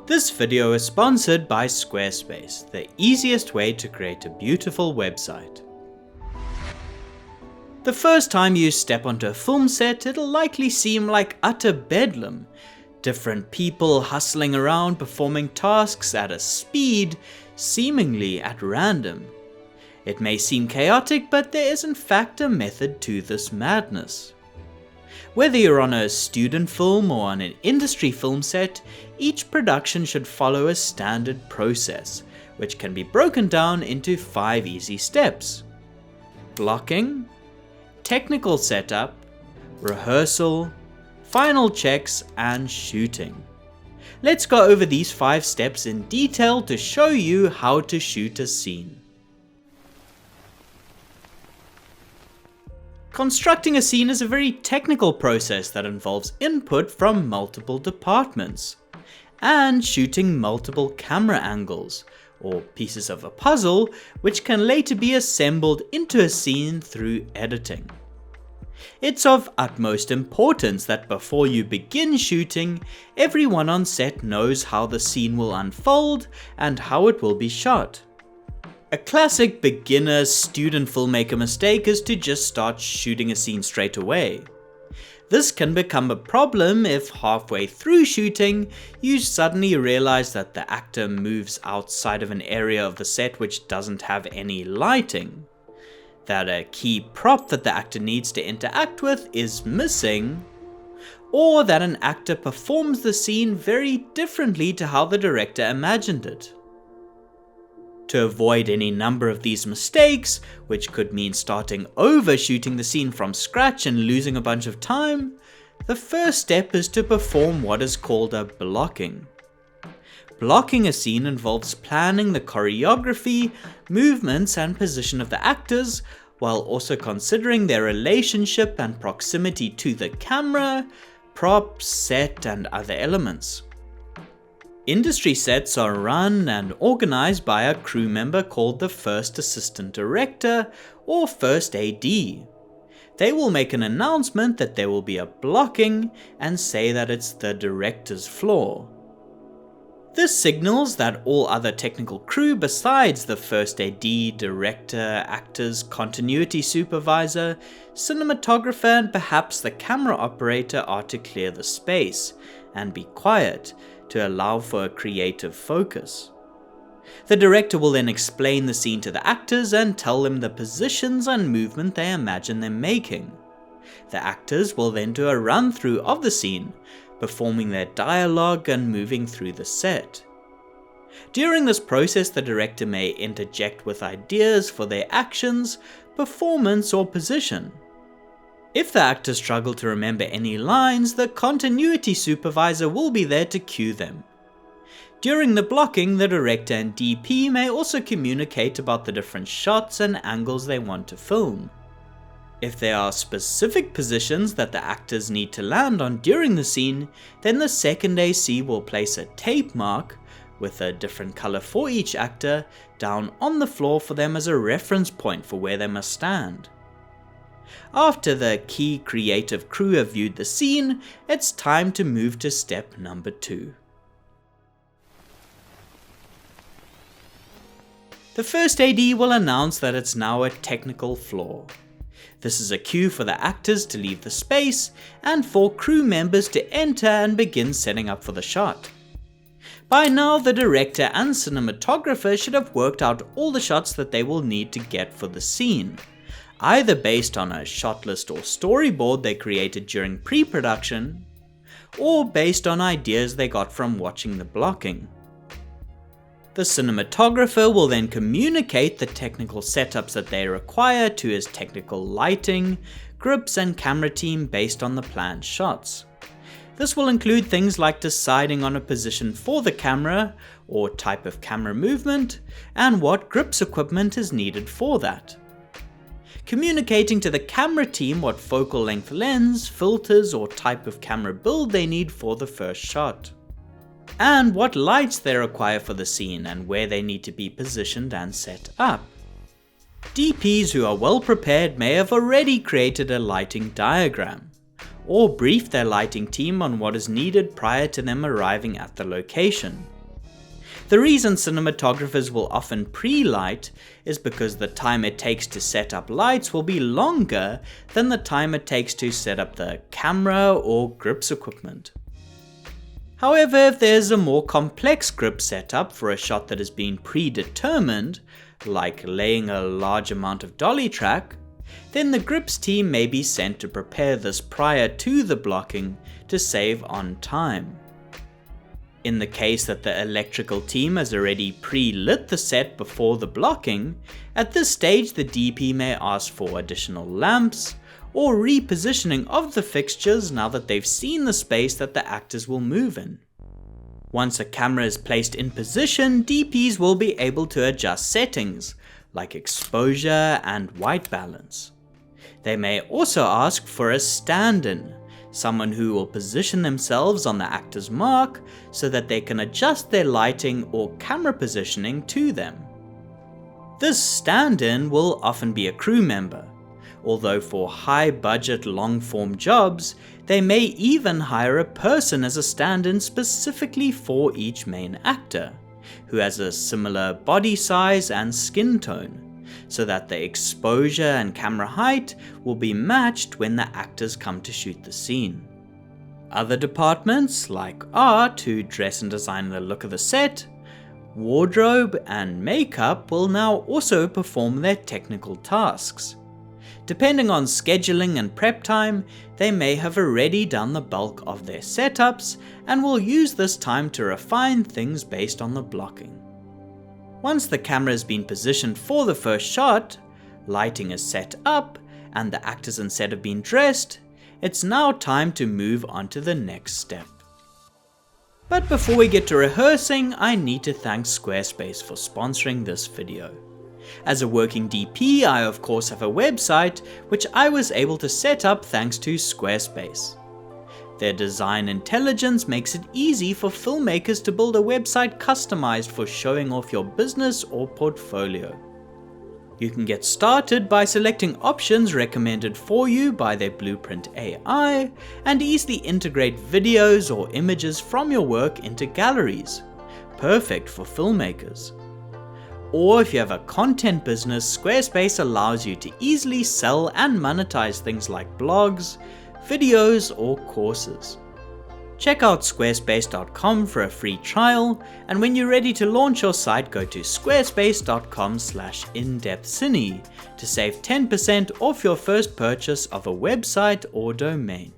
This video is sponsored by Squarespace, the easiest way to create a beautiful website. The first time you step onto a film set, it'll likely seem like utter bedlam. Different people hustling around performing tasks at a speed, seemingly at random. It may seem chaotic, but there is in fact a method to this madness. Whether you're on a student film or on an industry film set, each production should follow a standard process, which can be broken down into 5 easy steps: blocking, technical setup, rehearsal, final checks, and shooting. Let's go over these 5 steps in detail to show you how to shoot a scene. Constructing a scene is a very technical process that involves input from multiple departments, and shooting multiple camera angles, or pieces of a puzzle, which can later be assembled into a scene through editing. It's of utmost importance that before you begin shooting, everyone on set knows how the scene will unfold and how it will be shot. A classic beginner student filmmaker mistake is to just start shooting a scene straight away. This can become a problem if halfway through shooting, you suddenly realize that the actor moves outside of an area of the set which doesn't have any lighting, that a key prop that the actor needs to interact with is missing, or that an actor performs the scene very differently to how the director imagined it. To avoid any number of these mistakes, which could mean starting over shooting the scene from scratch and losing a bunch of time, the first step is to perform what is called a blocking. Blocking a scene involves planning the choreography, movements, and position of the actors, while also considering their relationship and proximity to the camera, props, set, and other elements. Industry sets are run and organized by a crew member called the First Assistant Director or First AD. They will make an announcement that there will be a blocking and say that it's the director's floor. This signals that all other technical crew besides the First AD, director, actors, continuity supervisor, cinematographer, and perhaps the camera operator are to clear the space and be quiet to allow for a creative focus. The director will then explain the scene to the actors and tell them the positions and movement they imagine them making. The actors will then do a run through of the scene, performing their dialogue and moving through the set. During this process, the director may interject with ideas for their actions, performance, or position. If the actors struggle to remember any lines, the continuity supervisor will be there to cue them. During the blocking, the director and DP may also communicate about the different shots and angles they want to film. If there are specific positions that the actors need to land on during the scene, then the second AC will place a tape mark, with a different color for each actor, down on the floor for them as a reference point for where they must stand. After the key creative crew have viewed the scene, it's time to move to step number 2. The First AD will announce that it's now a technical floor. This is a cue for the actors to leave the space and for crew members to enter and begin setting up for the shot. By now, the director and cinematographer should have worked out all the shots that they will need to get for the scene, either based on a shot list or storyboard they created during pre-production, or based on ideas they got from watching the blocking. The cinematographer will then communicate the technical setups that they require to his technical lighting, grips, and camera team based on the planned shots. This will include things like deciding on a position for the camera, or type of camera movement, and what grips equipment is needed for that. Communicating to the camera team what focal length lens, filters, or type of camera build they need for the first shot, and what lights they require for the scene and where they need to be positioned and set up. DPs who are well prepared may have already created a lighting diagram, or briefed their lighting team on what is needed prior to them arriving at the location. The reason cinematographers will often pre-light is because the time it takes to set up lights will be longer than the time it takes to set up the camera or grips equipment. However, if there's a more complex grip setup for a shot that has been predetermined, like laying a large amount of dolly track, then the grips team may be sent to prepare this prior to the blocking to save on time. In the case that the electrical team has already pre-lit the set before the blocking, at this stage the DP may ask for additional lamps, or repositioning of the fixtures now that they've seen the space that the actors will move in. Once a camera is placed in position, DPs will be able to adjust settings, like exposure and white balance. They may also ask for a stand-in, someone who will position themselves on the actor's mark so that they can adjust their lighting or camera positioning to them. This stand-in will often be a crew member, although for high-budget long-form jobs, they may even hire a person as a stand-in specifically for each main actor, who has a similar body size and skin tone, so that the exposure and camera height will be matched when the actors come to shoot the scene. Other departments, like art, who dress and design the look of the set, wardrobe, and makeup will now also perform their technical tasks. Depending on scheduling and prep time, they may have already done the bulk of their setups and will use this time to refine things based on the blocking. Once the camera has been positioned for the first shot, lighting is set up, and the actors and set have been dressed, it's now time to move on to the next step. But before we get to rehearsing, I need to thank Squarespace for sponsoring this video. As a working DP, I of course have a website, which I was able to set up thanks to Squarespace. Their design intelligence makes it easy for filmmakers to build a website customized for showing off your business or portfolio. You can get started by selecting options recommended for you by their Blueprint AI, and easily integrate videos or images from your work into galleries, perfect for filmmakers. Or if you have a content business, Squarespace allows you to easily sell and monetize things like blogs, videos, or courses. Check out squarespace.com for a free trial, and when you're ready to launch your site, go to squarespace.com/indepthcine to save 10% off your first purchase of a website or domain.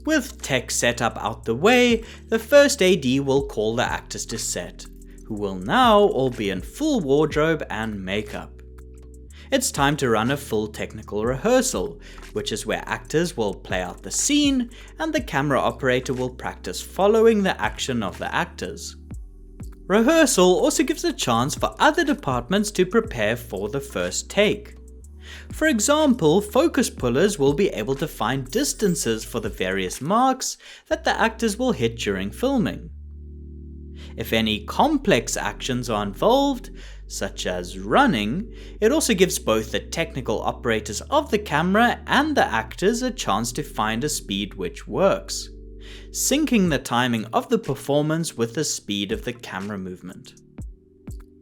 With tech setup out the way, the first AD will call the actors to set, who will now all be in full wardrobe and makeup. It's time to run a full technical rehearsal, which is where actors will play out the scene and the camera operator will practice following the action of the actors. Rehearsal also gives a chance for other departments to prepare for the first take. For example, focus pullers will be able to find distances for the various marks that the actors will hit during filming. If any complex actions are involved, such as running, it also gives both the technical operators of the camera and the actors a chance to find a speed which works, syncing the timing of the performance with the speed of the camera movement.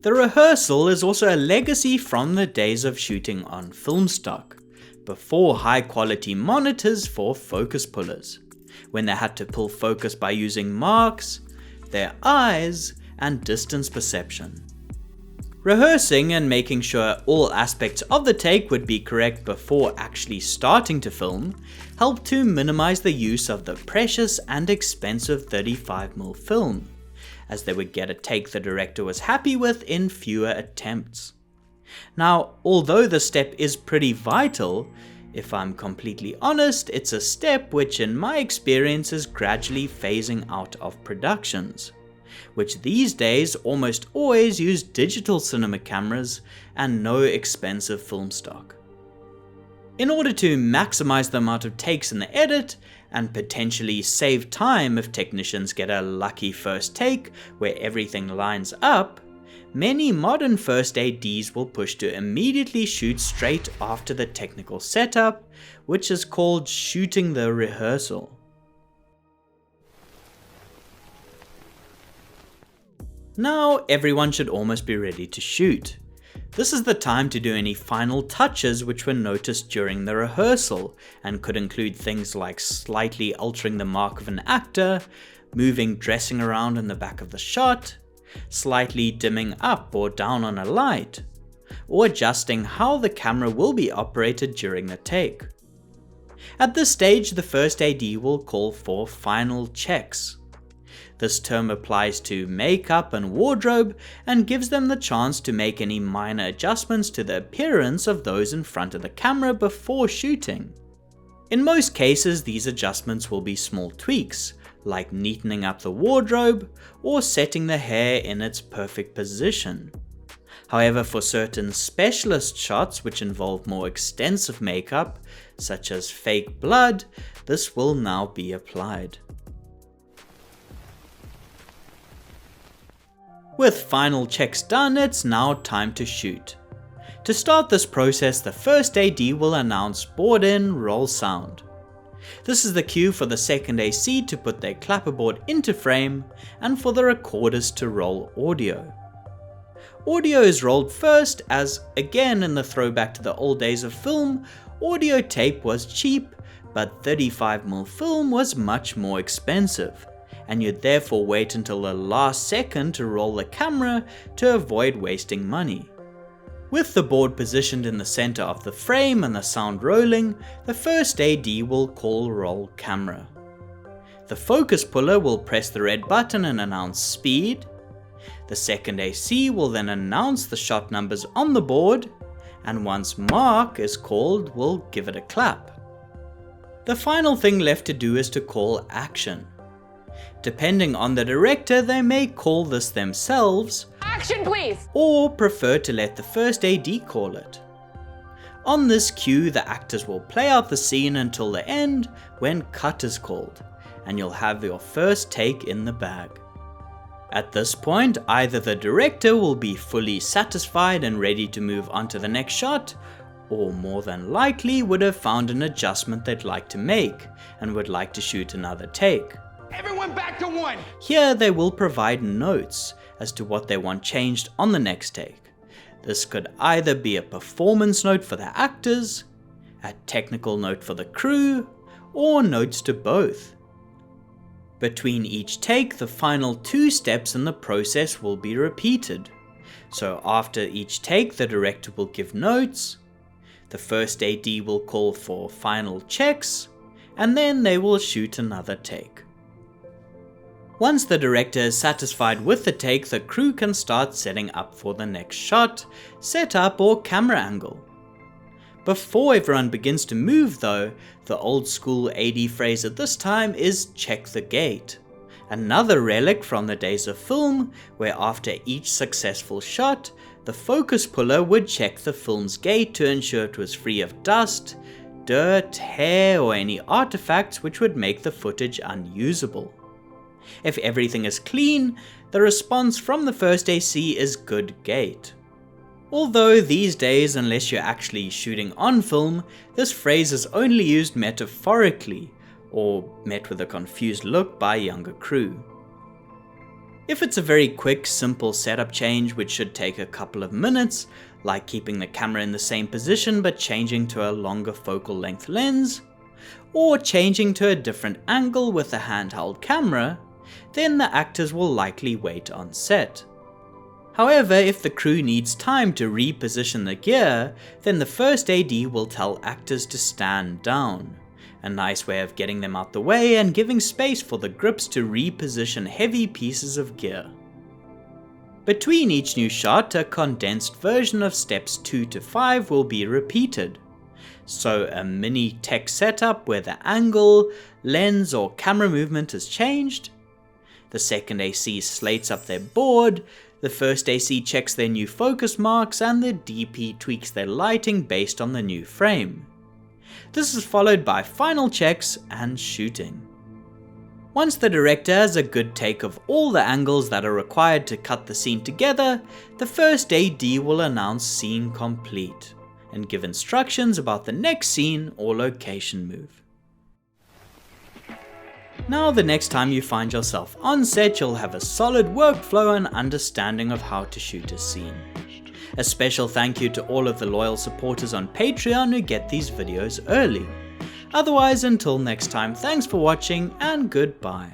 The rehearsal is also a legacy from the days of shooting on film stock, before high quality monitors for focus pullers, when they had to pull focus by using marks, their eyes, and distance perception. Rehearsing and making sure all aspects of the take would be correct before actually starting to film helped to minimize the use of the precious and expensive 35mm film, as they would get a take the director was happy with in fewer attempts. Now, although the step is pretty vital, if I'm completely honest, it's a step which in my experience is gradually phasing out of productions, which these days almost always use digital cinema cameras and no expensive film stock. In order to maximize the amount of takes in the edit, and potentially save time if technicians get a lucky first take where everything lines up, many modern first ADs will push to immediately shoot straight after the technical setup, which is called shooting the rehearsal. Now everyone should almost be ready to shoot. This is the time to do any final touches which were noticed during the rehearsal and could include things like slightly altering the mark of an actor, moving dressing around in the back of the shot, slightly dimming up or down on a light, or adjusting how the camera will be operated during the take. At this stage, the first AD will call for final checks. This term applies to makeup and wardrobe and gives them the chance to make any minor adjustments to the appearance of those in front of the camera before shooting. In most cases, these adjustments will be small tweaks, like neatening up the wardrobe or setting the hair in its perfect position. However, for certain specialist shots which involve more extensive makeup, such as fake blood, this will now be applied. With final checks done, it's now time to shoot. To start this process, the first AD will announce board in, roll sound. This is the cue for the second AC to put their clapperboard into frame and for the recorders to roll audio. Audio is rolled first as, again in the throwback to the old days of film, audio tape was cheap, but 35mm film was much more expensive, and you'd therefore wait until the last second to roll the camera to avoid wasting money. With the board positioned in the center of the frame and the sound rolling, the first AD will call roll camera. The focus puller will press the red button and announce speed. The second AC will then announce the shot numbers on the board, and once mark is called, we'll give it a clap. The final thing left to do is to call action. Depending on the director, they may call this themselves, action please, or prefer to let the first AD call it. On this cue, the actors will play out the scene until the end when cut is called, and you'll have your first take in the bag. At this point, either the director will be fully satisfied and ready to move on to the next shot, or more than likely would have found an adjustment they'd like to make and would like to shoot another take. everyone back to one. Here they will provide notes as to what they want changed on the next take. This could either be a performance note for the actors, a technical note for the crew, or notes to both. Between each take, the final 2 steps in the process will be repeated. So after each take, the director will give notes, the first AD will call for final checks, and then they will shoot another take. Once the director is satisfied with the take, the crew can start setting up for the next shot, setup, or camera angle. Before everyone begins to move though, the old school AD phrase at this time is check the gate. Another relic from the days of film, where after each successful shot, the focus puller would check the film's gate to ensure it was free of dust, dirt, hair, or any artifacts which would make the footage unusable. If everything is clean, the response from the first AC is good gate. Although these days, unless you're actually shooting on film, this phrase is only used metaphorically, or met with a confused look by younger crew. If it's a very quick, simple setup change which should take a couple of minutes, like keeping the camera in the same position but changing to a longer focal length lens, or changing to a different angle with a handheld camera, then the actors will likely wait on set. However, if the crew needs time to reposition the gear, then the first AD will tell actors to stand down. A nice way of getting them out the way and giving space for the grips to reposition heavy pieces of gear. Between each new shot, a condensed version of steps 2 to 5 will be repeated. So a mini tech setup where the angle, lens, or camera movement is changed. The second AC slates up their board, the first AC checks their new focus marks, and the DP tweaks their lighting based on the new frame. This is followed by final checks and shooting. Once the director has a good take of all the angles that are required to cut the scene together, the first AD will announce scene complete and give instructions about the next scene or location move. Now the next time you find yourself on set, you'll have a solid workflow and understanding of how to shoot a scene. A special thank you to all of the loyal supporters on Patreon who get these videos early. Otherwise, until next time, thanks for watching and goodbye.